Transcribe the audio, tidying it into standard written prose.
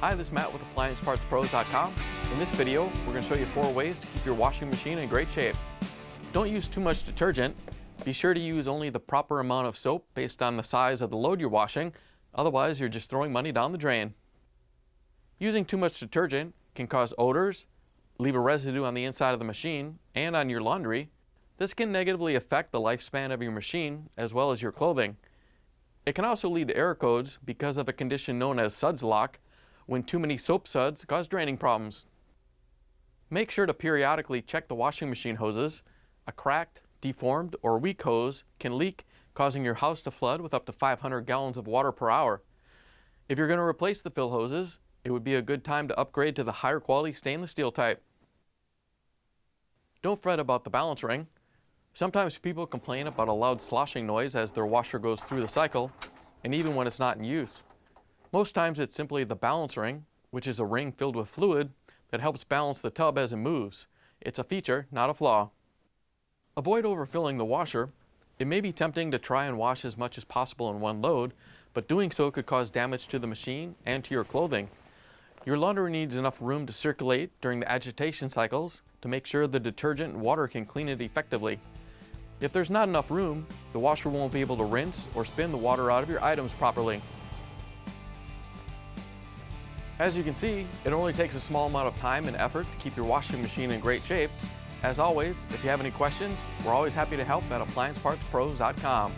Hi, this is Matt with appliancepartspros.com. In this video, we're going to show you 4 ways to keep your washing machine in great shape. Don't use too much detergent. Be sure to use only the proper amount of soap based on the size of the load you're washing. Otherwise, you're just throwing money down the drain. Using too much detergent can cause odors, leave a residue on the inside of the machine and on your laundry. This can negatively affect the lifespan of your machine as well as your clothing. It can also lead to error codes because of a condition known as suds lock, when too many soap suds cause draining problems. Make sure to periodically check the washing machine hoses. A cracked, deformed, or weak hose can leak, causing your house to flood with up to 500 gallons of water per hour. If you're going to replace the fill hoses, it would be a good time to upgrade to the higher quality stainless steel type. Don't fret about the balance ring. Sometimes people complain about a loud sloshing noise as their washer goes through the cycle, and even when it's not in use. Most times it's simply the balance ring, which is a ring filled with fluid that helps balance the tub as it moves. It's a feature, not a flaw. Avoid overfilling the washer. It may be tempting to try and wash as much as possible in one load, but doing so could cause damage to the machine and to your clothing. Your laundry needs enough room to circulate during the agitation cycles to make sure the detergent and water can clean it effectively. If there's not enough room, the washer won't be able to rinse or spin the water out of your items properly. As you can see, it only takes a small amount of time and effort to keep your washing machine in great shape. As always, if you have any questions, we're always happy to help at appliancepartspros.com.